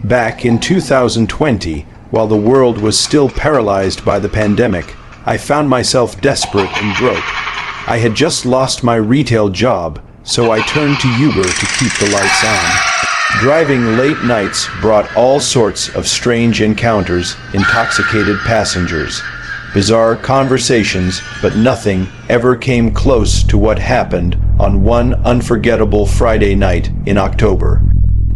Back in 2020, while the world was still paralyzed by the pandemic, I found myself desperate and broke. I had just lost my retail job, so I turned to Uber to keep the lights on. Driving late nights brought all sorts of strange encounters, intoxicated passengers, bizarre conversations, but nothing ever came close to what happened on one unforgettable Friday night in October.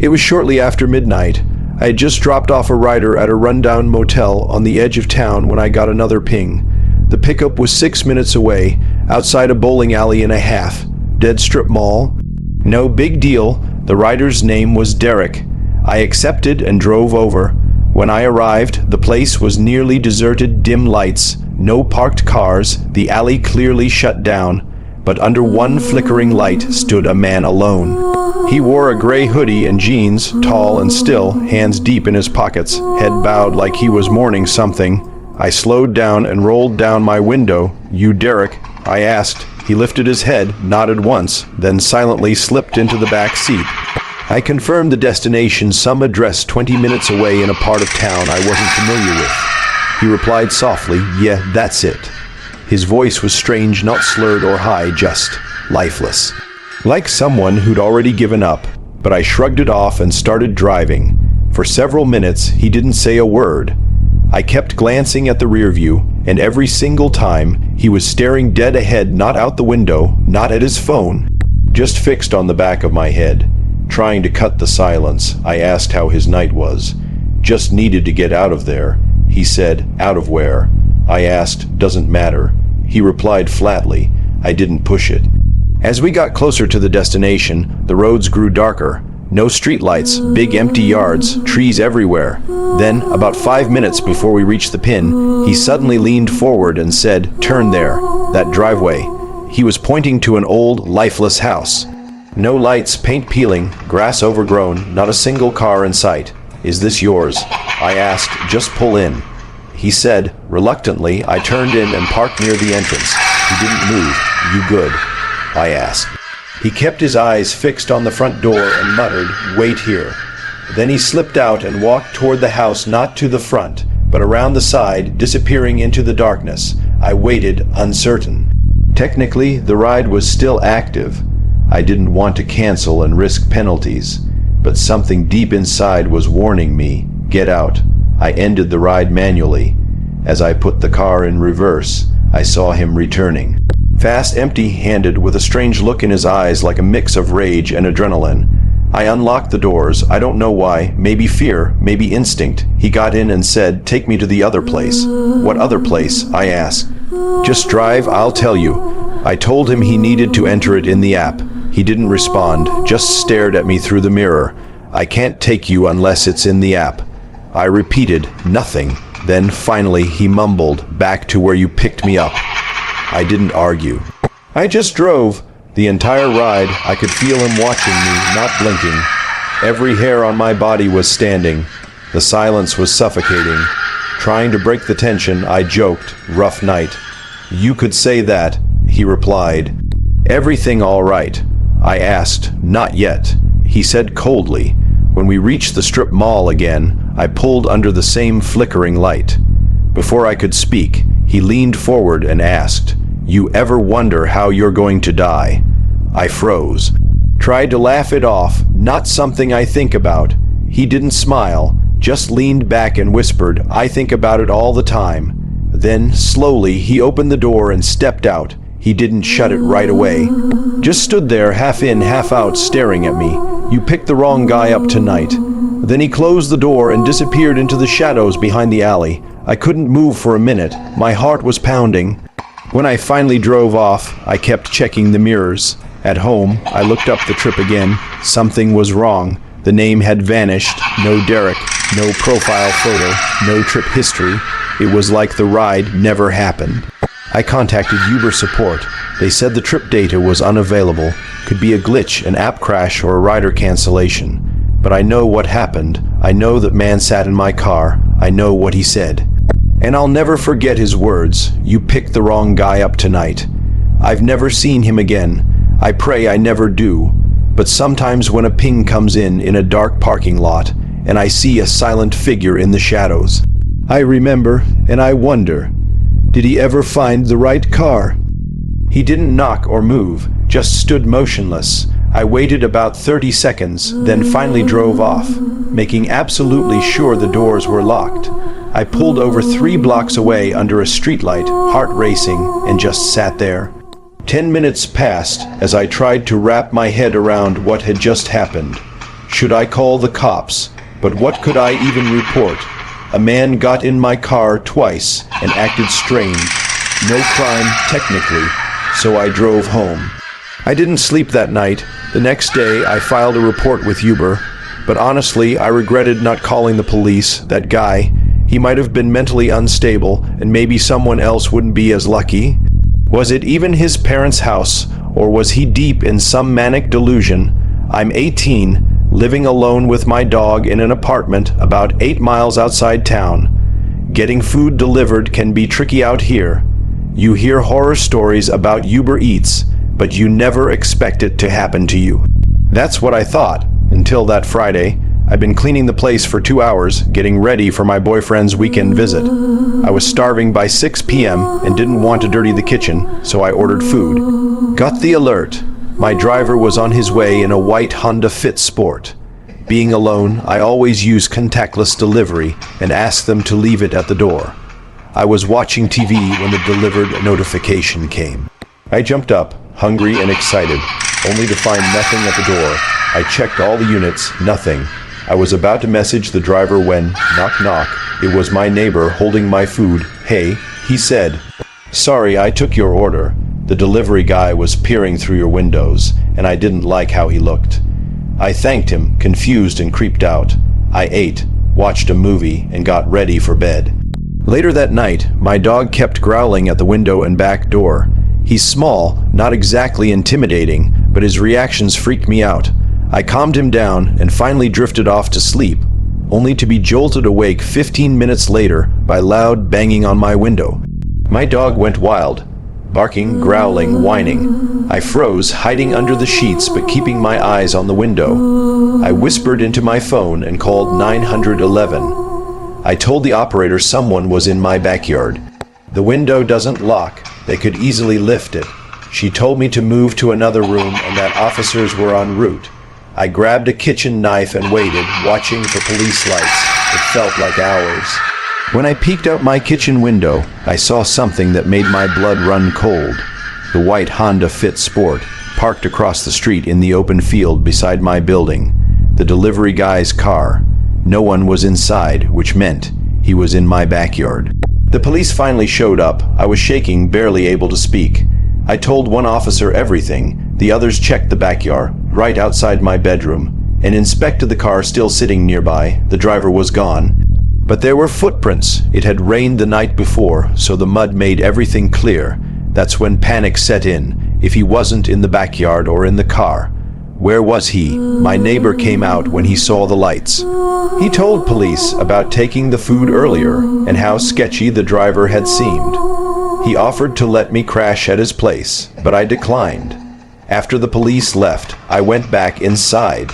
It was shortly after midnight. I had just dropped off a rider at a rundown motel on the edge of town when I got another ping. The pickup was 6 minutes away, outside a bowling alley and a half. Dead strip mall. No big deal. The rider's name was Derek. I accepted and drove over. When I arrived, the place was nearly deserted, dim lights, no parked cars, the alley clearly shut down. But under one flickering light stood a man alone. He wore a gray hoodie and jeans, tall and still, hands deep in his pockets, head bowed like he was mourning something. I slowed down and rolled down my window. "You Derek?" I asked. He lifted his head, nodded once, then silently slipped into the back seat. I confirmed the destination, some address 20 minutes away in a part of town I wasn't familiar with. He replied softly, "Yeah, that's it." His voice was strange, not slurred or high, just lifeless. Like someone who'd already given up, but I shrugged it off and started driving. For several minutes, he didn't say a word. I kept glancing at the rear view, and every single time, he was staring dead ahead, not out the window, not at his phone, just fixed on the back of my head. Trying to cut the silence, I asked how his night was. "Just needed to get out of there." He said, "Out of where?" I asked, "Doesn't matter." He replied flatly. I didn't push it. As we got closer to the destination, the roads grew darker. No streetlights, big empty yards, trees everywhere. Then, about 5 minutes before we reached the pin, he suddenly leaned forward and said, "Turn there, that driveway." He was pointing to an old, lifeless house. No lights, paint peeling, grass overgrown, not a single car in sight. "Is this yours?" I asked. "Just pull in." He said, reluctantly. I turned in and parked near the entrance. He didn't move. "You good?" I asked. He kept his eyes fixed on the front door and muttered, "Wait here." Then he slipped out and walked toward the house, not to the front, but around the side, disappearing into the darkness. I waited, uncertain. Technically, the ride was still active. I didn't want to cancel and risk penalties, but something deep inside was warning me, "Get out." I ended the ride manually. As I put the car in reverse, I saw him returning. Fast, empty-handed, with a strange look in his eyes like a mix of rage and adrenaline. I unlocked the doors. I don't know why. Maybe fear, maybe instinct. He got in and said, "Take me to the other place." "What other place?" I asked. "Just drive, I'll tell you." I told him he needed to enter it in the app. He didn't respond, just stared at me through the mirror. "I can't take you unless it's in the app." I repeated, "Nothing." Then finally he mumbled, "Back to where you picked me up." I didn't argue. I just drove. The entire ride, I could feel him watching me, not blinking. Every hair on my body was standing. The silence was suffocating. Trying to break the tension, I joked, "Rough night." "You could say that," he replied. "Everything all right?" I asked. "Not yet." He said coldly. When we reached the strip mall again, I pulled under the same flickering light. Before I could speak, he leaned forward and asked, "You ever wonder how you're going to die?" I froze. Tried to laugh it off, not something I think about. He didn't smile, just leaned back and whispered, "I think about it all the time." Then, slowly, he opened the door and stepped out. He didn't shut it right away. Just stood there, half in, half out, staring at me. "You picked the wrong guy up tonight." Then he closed the door and disappeared into the shadows behind the alley. I couldn't move for a minute. My heart was pounding. When I finally drove off, I kept checking the mirrors. At home, I looked up the trip again. Something was wrong. The name had vanished. No Derek, no profile photo, no trip history. It was like the ride never happened. I contacted Uber support. They said the trip data was unavailable. Could be a glitch, an app crash, or a rider cancellation. But I know what happened. I know that man sat in my car. I know what he said. And I'll never forget his words. "You picked the wrong guy up tonight." I've never seen him again. I pray I never do. But sometimes when a ping comes in a dark parking lot, and I see a silent figure in the shadows. I remember, and I wonder, did he ever find the right car? He didn't knock or move, just stood motionless. I waited about 30 seconds, then finally drove off, making absolutely sure the doors were locked. I pulled over 3 blocks away under a streetlight, heart racing, and just sat there. 10 minutes passed as I tried to wrap my head around what had just happened. Should I call the cops? But what could I even report? A man got in my car twice and acted strange. No crime, technically, so I drove home. I didn't sleep that night. The next day, I filed a report with Uber, but honestly, I regretted not calling the police. That guy, he might have been mentally unstable, and maybe someone else wouldn't be as lucky. Was it even his parents' house, or was he deep in some manic delusion? I'm 18, living alone with my dog in an apartment about 8 miles outside town. Getting food delivered can be tricky out here. You hear horror stories about Uber Eats, but you never expect it to happen to you. That's what I thought, until that Friday. I'd been cleaning the place for 2 hours, getting ready for my boyfriend's weekend visit. I was starving by 6 p.m. and didn't want to dirty the kitchen, so I ordered food. Got the alert. My driver was on his way in a white Honda Fit Sport. Being alone, I always use contactless delivery and ask them to leave it at the door. I was watching TV when the delivered notification came. I jumped up, hungry and excited, only to find nothing at the door. I checked all the units, nothing. I was about to message the driver when, knock knock, it was my neighbor holding my food. Hey, he said. Sorry, I took your order. The delivery guy was peering through your windows, and I didn't like how he looked. I thanked him, confused and creeped out. I ate, watched a movie, and got ready for bed. Later that night, my dog kept growling at the window and back door. He's small, not exactly intimidating, but his reactions freaked me out. I calmed him down and finally drifted off to sleep, only to be jolted awake 15 minutes later by loud banging on my window. My dog went wild, barking, growling, whining. I froze, hiding under the sheets but keeping my eyes on the window. I whispered into my phone and called 911. I told the operator someone was in my backyard. The window doesn't lock. They could easily lift it. She told me to move to another room and that officers were en route. I grabbed a kitchen knife and waited, watching for police lights. It felt like hours. When I peeked out my kitchen window, I saw something that made my blood run cold. The white Honda Fit Sport, parked across the street in the open field beside my building. The delivery guy's car. No one was inside, which meant he was in my backyard. The police finally showed up. I was shaking, barely able to speak. I told one officer everything. The others checked the backyard, right outside my bedroom, and inspected the car still sitting nearby. The driver was gone. But there were footprints. It had rained the night before, so the mud made everything clear. That's when panic set in. If he wasn't in the backyard or in the car, where was he? My neighbor came out when he saw the lights. He told police about taking the food earlier and how sketchy the driver had seemed. He offered to let me crash at his place, but I declined. After the police left, I went back inside,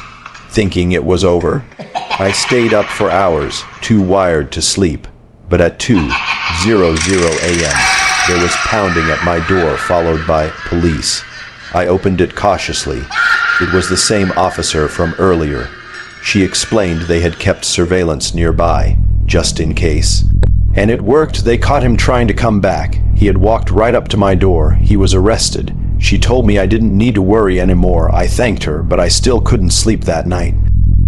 thinking it was over. I stayed up for hours, too wired to sleep. But at 2:00 a.m., there was pounding at my door, followed by police. I opened it cautiously. It was the same officer from earlier. She explained they had kept surveillance nearby, just in case. And it worked. They caught him trying to come back. He had walked right up to my door. He was arrested. She told me I didn't need to worry anymore. I thanked her, but I still couldn't sleep that night.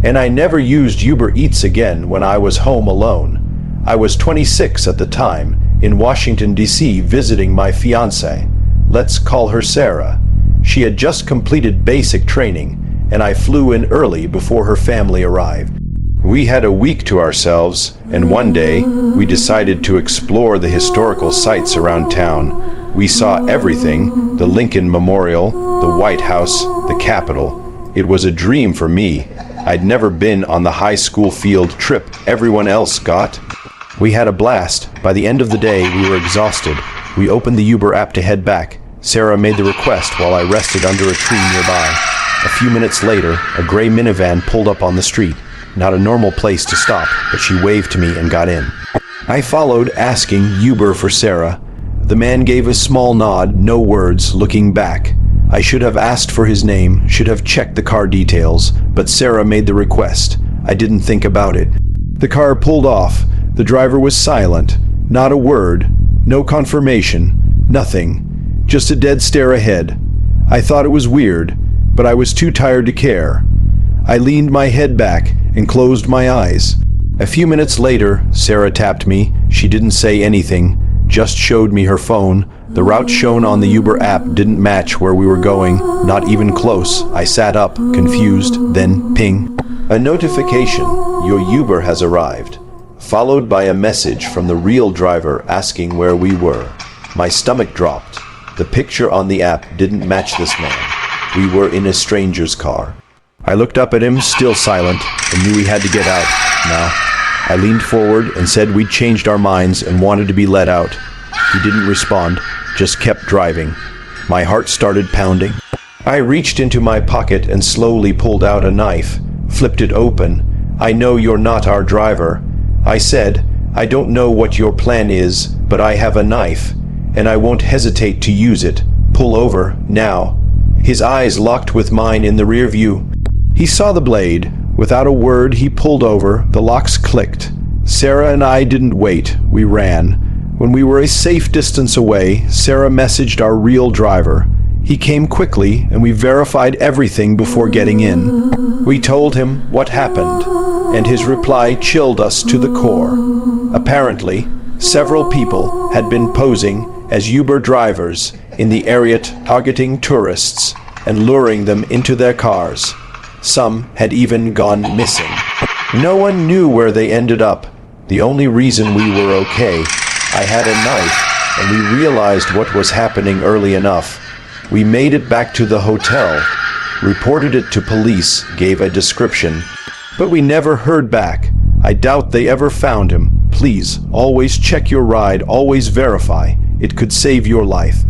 And I never used Uber Eats again when I was home alone. I was 26 at the time, in Washington, D.C., visiting my fiancée. Let's call her Sarah. She had just completed basic training, and I flew in early before her family arrived. We had a week to ourselves, and one day, we decided to explore the historical sites around town. We saw everything: the Lincoln Memorial, the White House, the Capitol. It was a dream for me. I'd never been on the high school field trip everyone else got. We had a blast. By the end of the day, we were exhausted. We opened the Uber app to head back. Sarah made the request while I rested under a tree nearby. A few minutes later, a gray minivan pulled up on the street. not a normal place to stop, but she waved to me and got in. I followed, asking Uber for Sarah. The man gave a small nod, no words, looking back. I should have asked for his name, should have checked the car details, but Sarah made the request. I didn't think about it. The car pulled off. The driver was silent. Not a word. No confirmation. Nothing. Just a dead stare ahead. I thought it was weird, but I was too tired to care. I leaned my head back and closed my eyes. A few minutes later, Sarah tapped me. She didn't say anything, just showed me her phone. The route shown on the Uber app didn't match where we were going, not even close. I sat up, confused, then ping. A notification, your Uber has arrived, followed by a message from the real driver asking where we were. My stomach dropped. The picture on the app didn't match this man. We were in a stranger's car. I looked up at him, still silent, and knew we had to get out. Now, I leaned forward and said we'd changed our minds and wanted to be let out. He didn't respond, just kept driving. My heart started pounding. I reached into my pocket and slowly pulled out a knife, flipped it open. I know you're not our driver. I said, I don't know what your plan is, but I have a knife, and I won't hesitate to use it. Pull over, now. His eyes locked with mine in the rear view. He saw the blade. Without a word, he pulled over. The locks clicked. Sarah and I didn't wait. We ran. When we were a safe distance away, Sarah messaged our real driver. He came quickly, and we verified everything before getting in. We told him what happened, and his reply chilled us to the core. Apparently, several people had been posing as Uber drivers in the area, targeting tourists and luring them into their cars. Some had even gone missing. No one knew where they ended up. The only reason we were okay, I had a knife, and we realized what was happening early enough. We made it back to the hotel, reported it to police, gave a description, but we never heard back. I doubt they ever found him. Please, always check your ride, always verify. It could save your life.